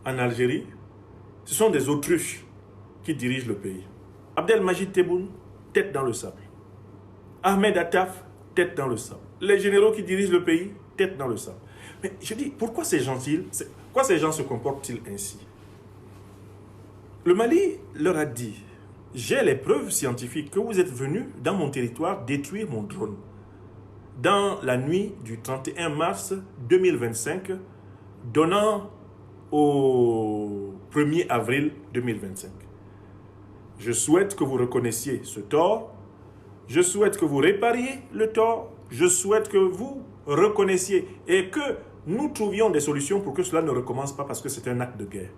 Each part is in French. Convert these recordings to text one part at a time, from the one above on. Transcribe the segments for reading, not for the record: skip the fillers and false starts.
en Algérie, ce sont des autruches qui dirigent le pays. Abdelmajid Tebboune, tête dans le sable. Ahmed Attaf, tête dans le sable. Les généraux qui dirigent le pays, tête dans le sable. Mais je dis, pourquoi ces gens se comportent-ils ainsi? Le Mali leur a dit, j'ai les preuves scientifiques que vous êtes venus dans mon territoire détruire mon drone. Dans la nuit du 31 mars 2025, donnant au 1er avril 2025. Je souhaite que vous reconnaissiez ce tort. Je souhaite que vous répariez le tort. Je souhaite que vous reconnaissiez et que nous trouvions des solutions pour que cela ne recommence pas parce que c'est un acte de guerre.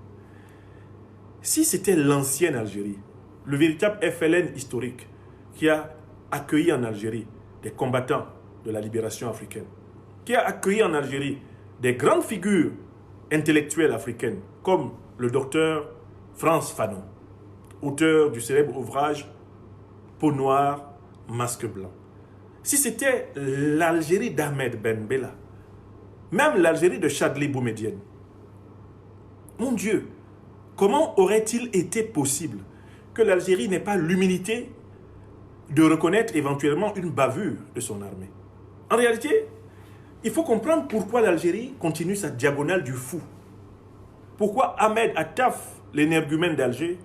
Si c'était l'ancienne Algérie, le véritable FLN historique qui a accueilli en Algérie des combattants de la libération africaine, qui a accueilli en Algérie des grandes figures intellectuelles africaines comme le docteur Frantz Fanon, auteur du célèbre ouvrage Peau noire, masque blanc. Si c'était l'Algérie d'Ahmed Ben Bella, même l'Algérie de Chadli Boumedienne, mon Dieu, comment aurait-il été possible que l'Algérie n'ait pas l'humilité de reconnaître éventuellement une bavure de son armée? En réalité, il faut comprendre pourquoi l'Algérie continue sa diagonale du fou. Pourquoi Ahmed Attaf, l'énergumène d'Alger,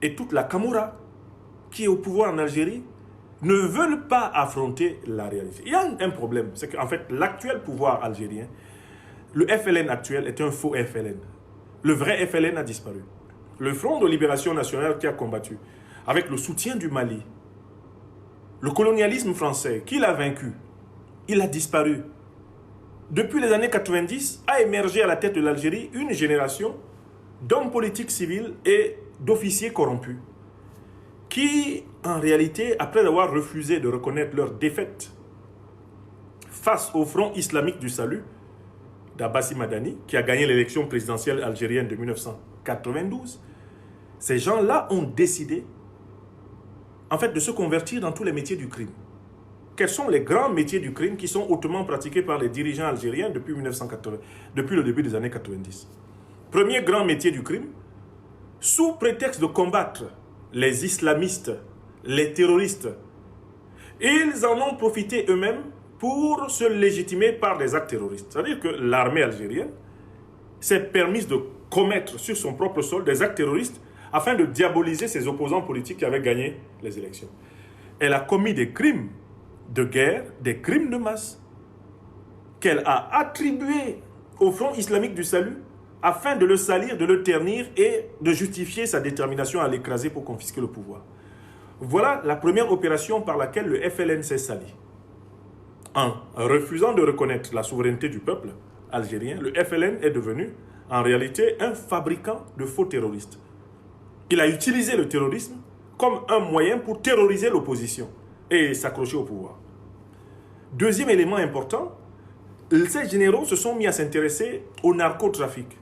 et toute la Camorra qui est au pouvoir en Algérie ne veulent pas affronter la réalité. Il y a un problème, c'est qu'en fait, l'actuel pouvoir algérien, le FLN actuel est un faux FLN. Le vrai FLN a disparu. Le Front de Libération Nationale qui a combattu, avec le soutien du Mali, le colonialisme français, qui l'a vaincu, il a disparu. Depuis les années 90, a émergé à la tête de l'Algérie une génération d'hommes politiques civils et d'officiers corrompus, qui, en réalité, après avoir refusé de reconnaître leur défaite face au Front islamique du salut d'Abbassi Madani, qui a gagné l'élection présidentielle algérienne de 1992, ces gens-là ont décidé, en fait, de se convertir dans tous les métiers du crime. Quels sont les grands métiers du crime qui sont hautement pratiqués par les dirigeants algériens depuis le début des années 90? Premier grand métier du crime, sous prétexte de combattre les islamistes, les terroristes, ils en ont profité eux-mêmes pour se légitimer par des actes terroristes. C'est-à-dire que l'armée algérienne s'est permise de commettre sur son propre sol des actes terroristes afin de diaboliser ses opposants politiques qui avaient gagné les élections. Elle a commis des crimes de guerre, des crimes de masse, qu'elle a attribués au Front islamique du salut afin de le salir, de le ternir et de justifier sa détermination à l'écraser pour confisquer le pouvoir. Voilà la première opération par laquelle le FLN s'est sali. En refusant de reconnaître la souveraineté du peuple algérien, le FLN est devenu en réalité un fabricant de faux terroristes. Il a utilisé le terrorisme comme un moyen pour terroriser l'opposition et s'accrocher au pouvoir. Deuxième élément important, ces généraux se sont mis à s'intéresser au narcotrafic,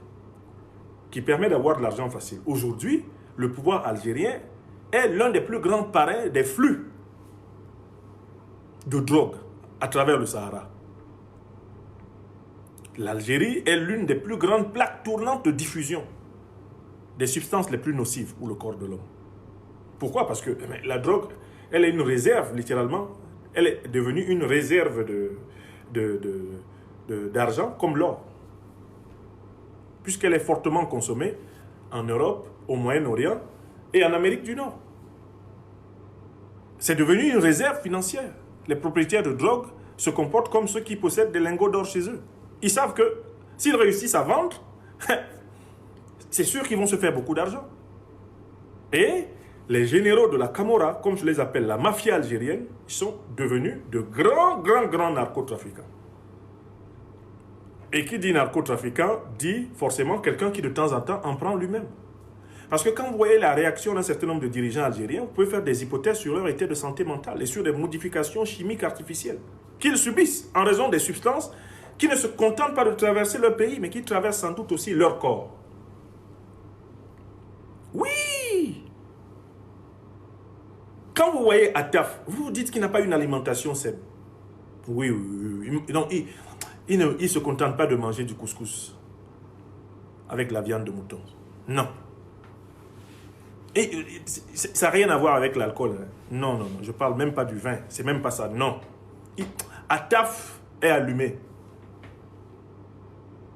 qui permet d'avoir de l'argent facile. Aujourd'hui, le pouvoir algérien est l'un des plus grands parrains des flux de drogue à travers le Sahara. L'Algérie est l'une des plus grandes plaques tournantes de diffusion des substances les plus nocives pour le corps de l'homme. Pourquoi? Parce que la drogue, elle est une réserve, littéralement. Elle est devenue une réserve d'argent comme l'or, puisqu'elle est fortement consommée en Europe, au Moyen-Orient et en Amérique du Nord. C'est devenu une réserve financière. Les propriétaires de drogue se comportent comme ceux qui possèdent des lingots d'or chez eux. Ils savent que s'ils réussissent à vendre, c'est sûr qu'ils vont se faire beaucoup d'argent. Et les généraux de la Camorra, comme je les appelle, la mafia algérienne, sont devenus de grands narcotrafiquants. Et qui dit narcotrafiquant dit forcément quelqu'un qui de temps en temps en prend lui-même. Parce que quand vous voyez la réaction d'un certain nombre de dirigeants algériens, vous pouvez faire des hypothèses sur leur état de santé mentale et sur des modifications chimiques artificielles qu'ils subissent en raison des substances qui ne se contentent pas de traverser leur pays, mais qui traversent sans doute aussi leur corps. Oui! Quand vous voyez Attaf, vous vous dites qu'il n'a pas une alimentation saine. Oui. Non, il ne se contente pas de manger du couscous. avec la viande de mouton. Non. Et ça n'a rien à voir avec l'alcool. Hein. Non, non, non. Je ne parle même pas du vin. C'est même pas ça. Non. Attaf est allumé.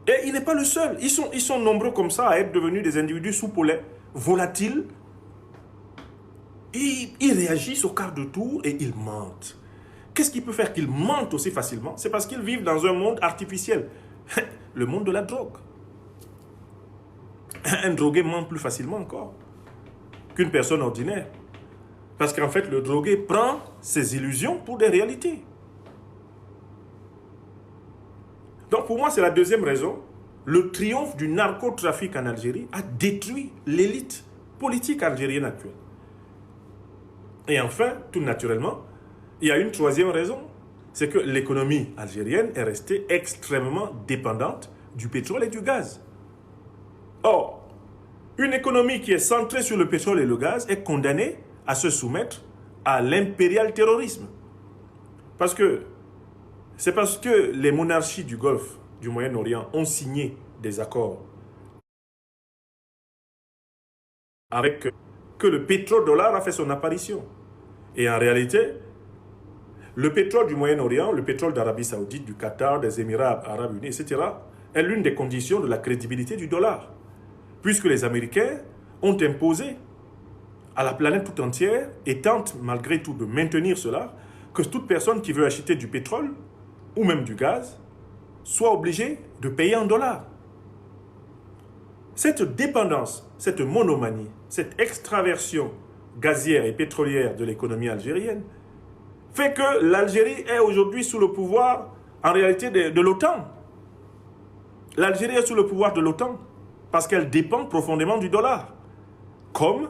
Et il n'est pas le seul. Ils sont nombreux comme ça à être devenus des individus sous-polais, volatiles. Ils réagissent au quart de tour et ils mentent. Qu'est-ce qui peut faire qu'ils mentent aussi facilement? C'est parce qu'ils vivent dans un monde artificiel. Le monde de la drogue. Un drogué ment plus facilement encore qu'une personne ordinaire. Parce qu'en fait, le drogué prend ses illusions pour des réalités. Donc pour moi, c'est la deuxième raison. Le triomphe du narcotrafic en Algérie a détruit l'élite politique algérienne actuelle. Et enfin, tout naturellement, il y a une troisième raison. C'est que l'économie algérienne est restée extrêmement dépendante du pétrole et du gaz. Or, une économie qui est centrée sur le pétrole et le gaz est condamnée à se soumettre à l'impérial terrorisme. C'est parce que les monarchies du Golfe, du Moyen-Orient, ont signé des accords avec que le pétrodollar a fait son apparition. Et en réalité, le pétrole du Moyen-Orient, le pétrole d'Arabie Saoudite, du Qatar, des Émirats Arabes Unis, etc., est l'une des conditions de la crédibilité du dollar. Puisque les Américains ont imposé à la planète tout entière, et tentent malgré tout de maintenir cela, que toute personne qui veut acheter du pétrole ou même du gaz soit obligée de payer en dollars. Cette dépendance, cette monomanie, cette extraversion gazière et pétrolière de l'économie algérienne fait que l'Algérie est aujourd'hui sous le pouvoir, en réalité, de l'OTAN. L'Algérie est sous le pouvoir de l'OTAN parce qu'elle dépend profondément du dollar. Comme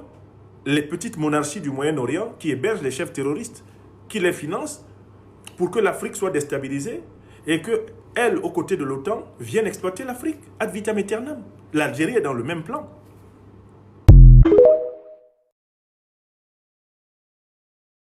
les petites monarchies du Moyen-Orient qui hébergent les chefs terroristes, qui les financent pour que l'Afrique soit déstabilisée et qu'elles, aux côtés de l'OTAN, viennent exploiter l'Afrique ad vitam aeternam. L'Algérie est dans le même plan.